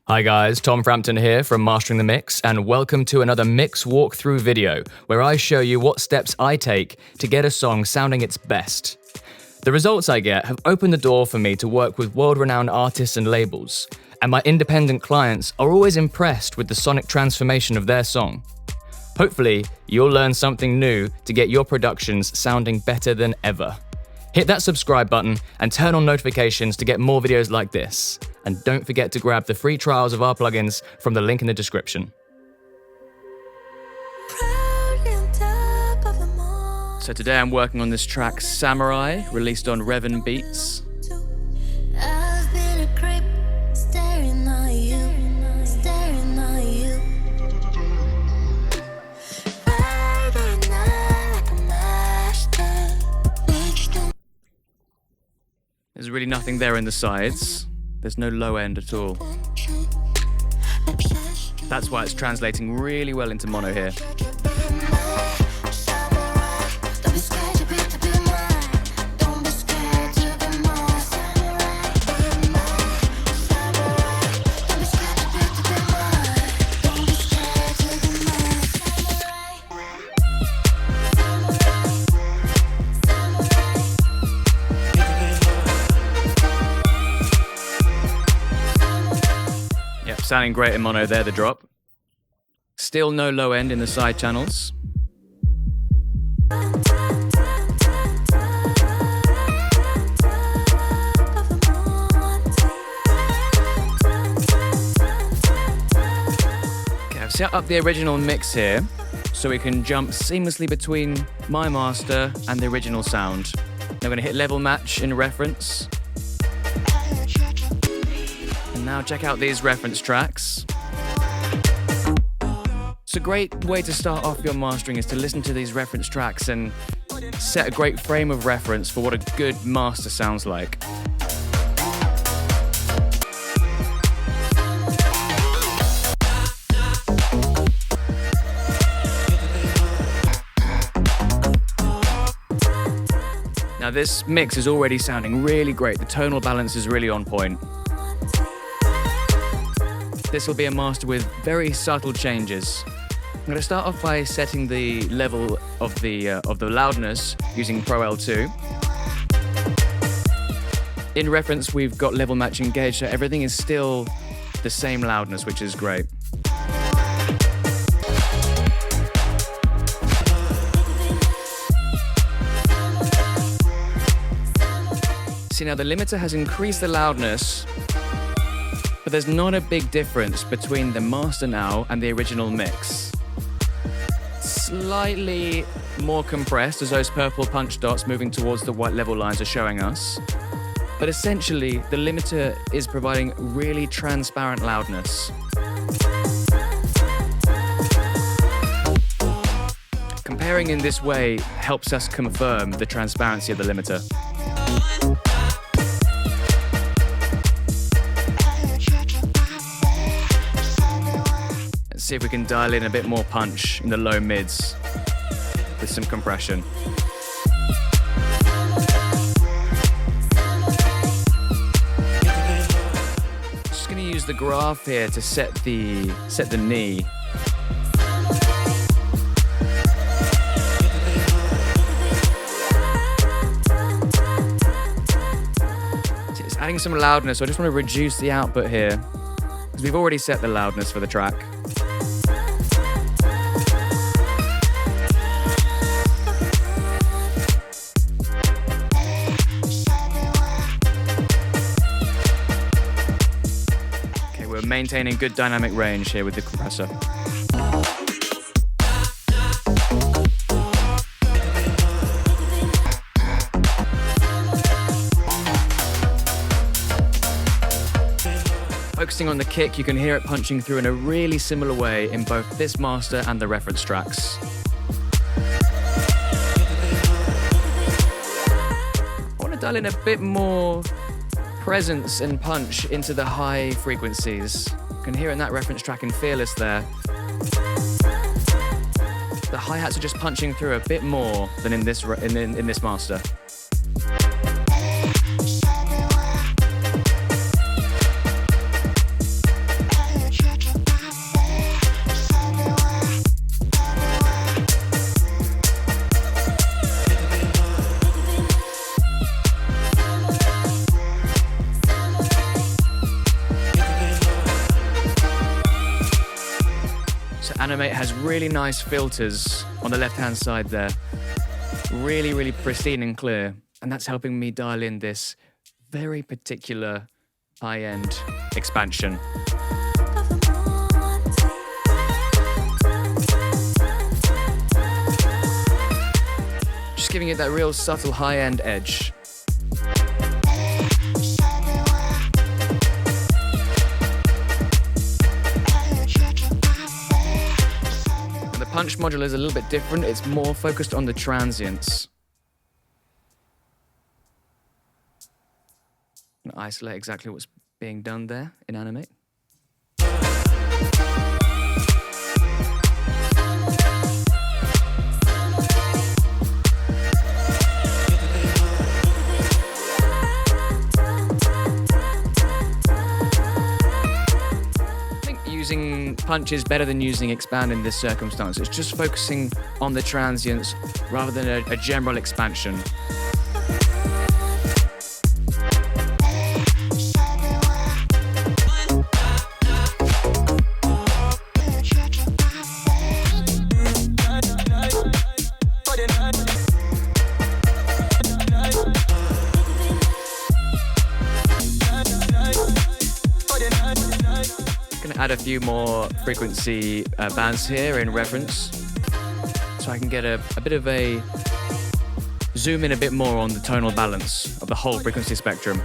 Hi guys, Tom Frampton here from Mastering the Mix, and welcome to another mix walkthrough video where I show you what steps I take to get a song sounding its best. The results I get have opened the door for me to work with world-renowned artists and labels, and my independent clients are always impressed with the sonic transformation of their song. Hopefully, you'll learn something new to get your productions sounding better than ever. Hit that subscribe button and turn on notifications to get more videos like this. And don't forget to grab the free trials of our plugins from the link in the description. So today I'm working on this track Samurai, released on Revan Beats. There's really nothing there in the sides. There's no low end at all. That's why it's translating really well into mono here. Sounding great in mono there, the drop. Still no low end in the side channels. Okay, I've set up the original mix here so we can jump seamlessly between my master and the original sound. Now we're going to hit level match in reference. Now check out these reference tracks. It's a great way to start off your mastering is to listen to these reference tracks and set a great frame of reference for what a good master sounds like. Now this mix is already sounding really great. The tonal balance is really on point. This will be a master with very subtle changes. I'm going to start off by setting the level of the loudness using Pro L2. In reference, we've got level match engaged, so everything is still the same loudness, which is great. See, now the limiter has increased the loudness, but there's not a big difference between the master now and the original mix. Slightly more compressed as those purple punch dots moving towards the white level lines are showing us. But essentially, the limiter is providing really transparent loudness. Comparing in this way helps us confirm the transparency of the limiter. See if we can dial in a bit more punch in the low mids with some compression. Just going to use the graph here to set the knee. See, it's adding some loudness, so I just want to reduce the output here because we've already set the loudness for the track. Maintaining good dynamic range here with the compressor. Focusing on the kick, you can hear it punching through in a really similar way in both this master and the reference tracks. I want to dial in a bit more presence and punch into the high frequencies. You can hear it in that reference track in Fearless there. The hi-hats are just punching through a bit more than in this master. Animate has really nice filters on the left-hand side there. Really, really pristine and clear. And that's helping me dial in this very particular high-end expansion. Just giving it that real subtle high-end edge. And the punch module is a little bit different. It's more focused on the transients. I'm gonna isolate exactly what's being done there in Animate. Using punch is better than using expand in this circumstance. It's just focusing on the transients rather than a general expansion. Add a few more frequency bands here in reference, so I can get a bit of a zoom in a bit more on the tonal balance of the whole frequency spectrum.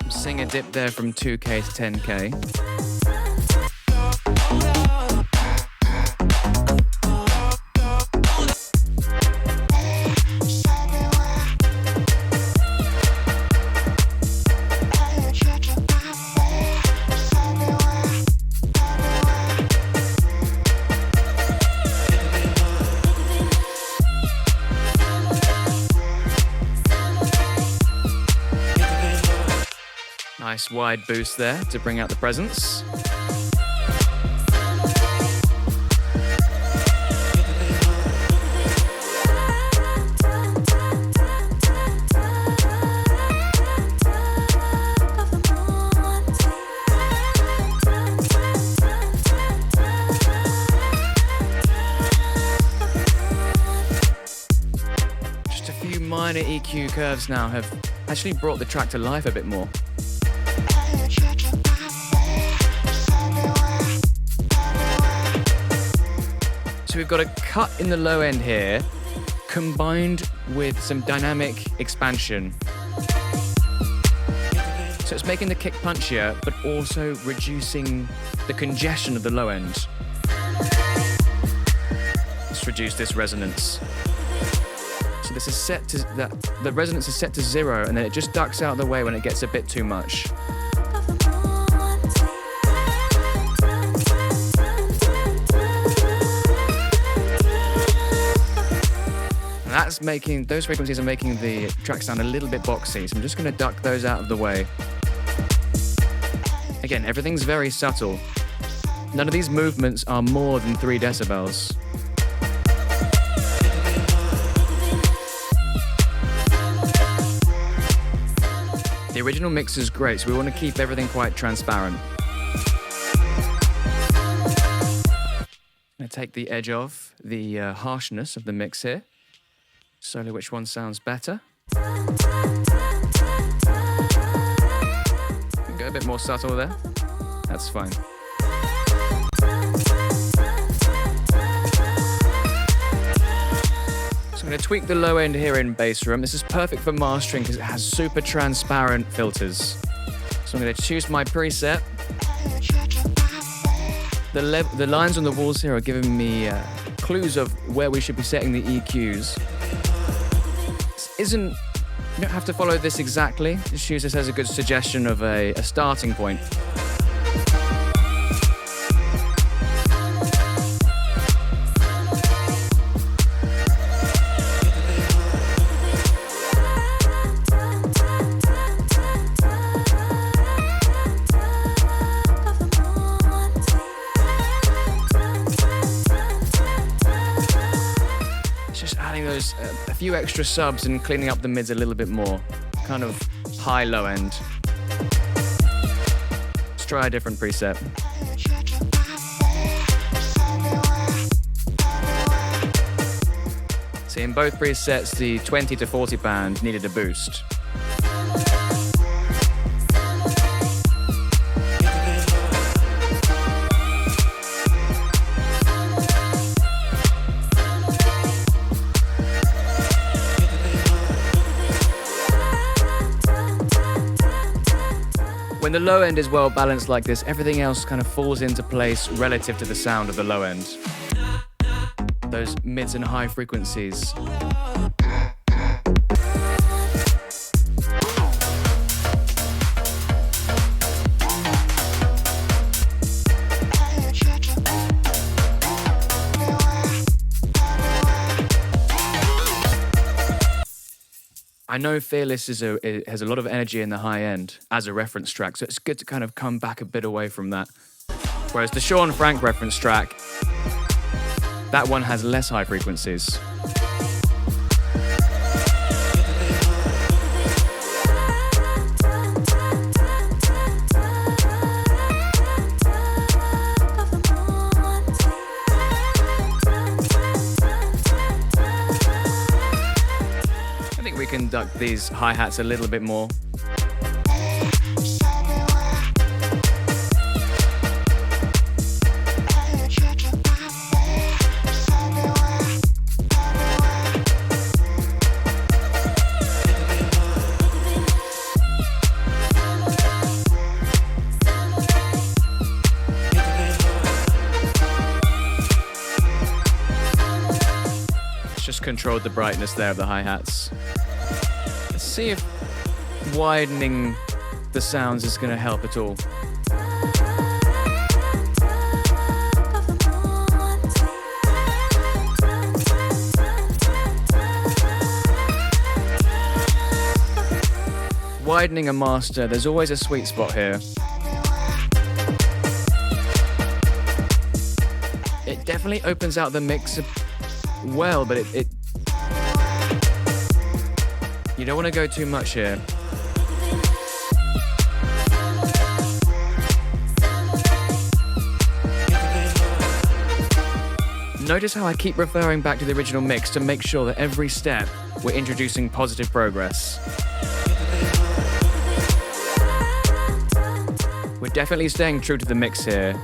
I'm seeing a dip there from 2K to 10K. Nice wide boost there to bring out the presence. Just a few minor EQ curves now have actually brought the track to life a bit more. So we've got a cut in the low end here, combined with some dynamic expansion. So it's making the kick punchier, but also reducing the congestion of the low end. Let's reduce this resonance. So this is set to the resonance is set to 0, and then it just ducks out of the way when it gets a bit too much. Those frequencies are making the track sound a little bit boxy, so I'm just going to duck those out of the way. Again, everything's very subtle. None of these movements are more than 3 decibels. The original mix is great, so we want to keep everything quite transparent. I'm going to take the edge off the harshness of the mix here. Slowly, which one sounds better? Go a bit more subtle there. That's fine. So I'm going to tweak the low end here in bass room. This is perfect for mastering because it has super transparent filters. So I'm going to choose my preset. The lines on the walls here are giving me clues of where we should be setting the EQs. You don't have to follow this exactly, just use this as a good suggestion of a starting point. A few extra subs and cleaning up the mids a little bit more. Kind of high, low end. try a different preset. See, in both presets, the 20 to 40 band needed a boost. When the low end is well balanced like this, everything else kind of falls into place relative to the sound of the low end. Those mids and high frequencies. I know Fearless has a lot of energy in the high end as a reference track, so it's good to kind of come back a bit away from that. Whereas the Sean Frank reference track, that one has less high frequencies. I think we can duck these hi-hats a little bit more. Just controlled the brightness there of the hi-hats. Let's see if widening the sounds is going to help at all. Widening a master, there's always a sweet spot here. It definitely opens out the mix well, but it you don't want to go too much here. Notice how I keep referring back to the original mix to make sure that every step we're introducing positive progress. We're definitely staying true to the mix here.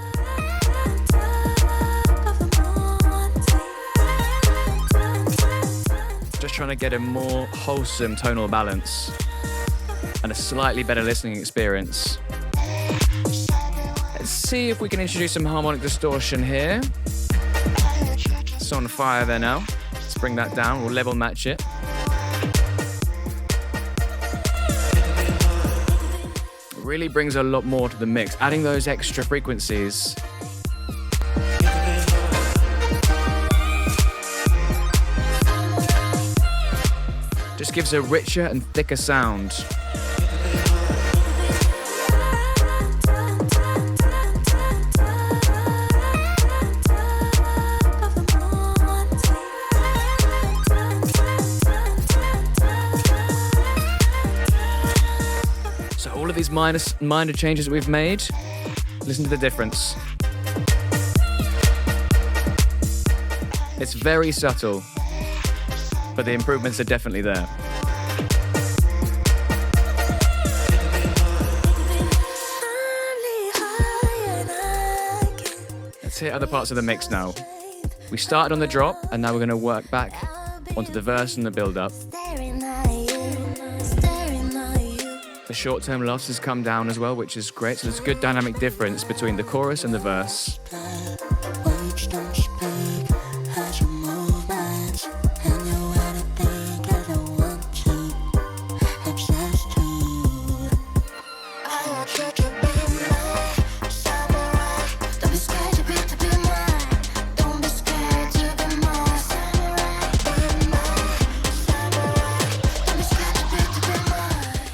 Just trying to get a more wholesome tonal balance and a slightly better listening experience. Let's see if we can introduce some harmonic distortion here. It's on fire there now. Let's bring that down, we'll level match it. It really brings a lot more to the mix, adding those extra frequencies. Just gives a richer and thicker sound. So all of these minor changes that we've made, listen to the difference. It's very subtle, but the improvements are definitely there. Let's hear other parts of the mix now. We started on the drop, and now we're going to work back onto the verse and the build-up. The short-term losses come down as well, which is great, so there's a good dynamic difference between the chorus and the verse.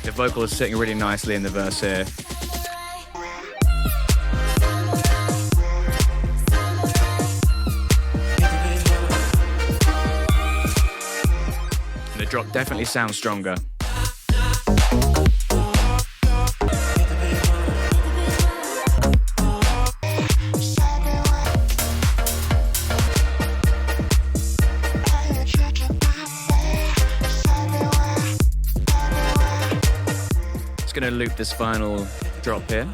The vocal is sitting really nicely in the verse here. And the drop definitely sounds stronger. Just going to loop this final drop here.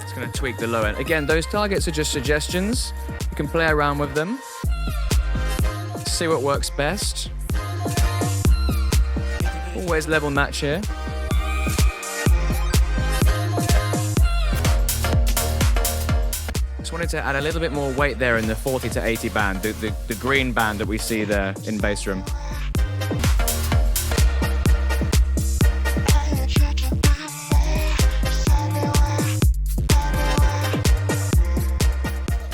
Just going to tweak the low end. Again, those targets are just suggestions. You can play around with them. See what works best. Always level match here. Just wanted to add a little bit more weight there in the 40 to 80 band, the green band that we see there in bass drum.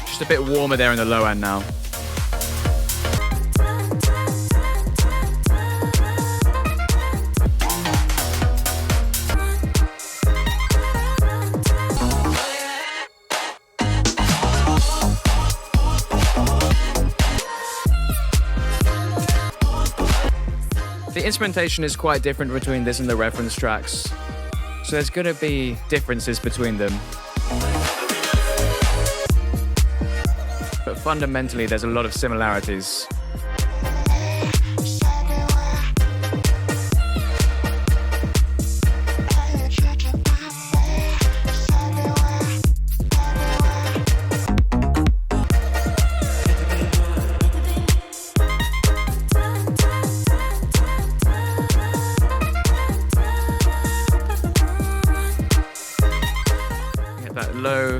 Just a bit warmer there in the low end now. The instrumentation is quite different between this and the reference tracks, so there's going to be differences between them. But fundamentally, there's a lot of similarities.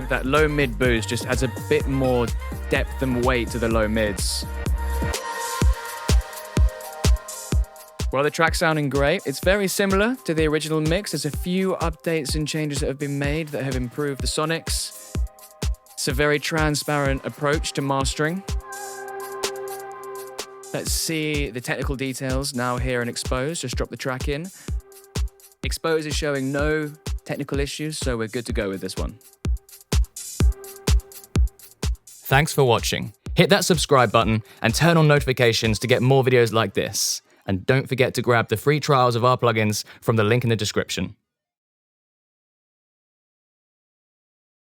That low mid boost just adds a bit more depth and weight to the low mids. Well, the track's sounding great. It's very similar to the original mix. There's a few updates and changes that have been made that have improved the sonics. It's a very transparent approach to mastering. Let's see the technical details now here in Expose. Just drop the track in. Expose is showing no technical issues, so we're good to go with this one. Thanks for watching. Hit that subscribe button and turn on notifications to get more videos like this. And don't forget to grab the free trials of our plugins from the link in the description.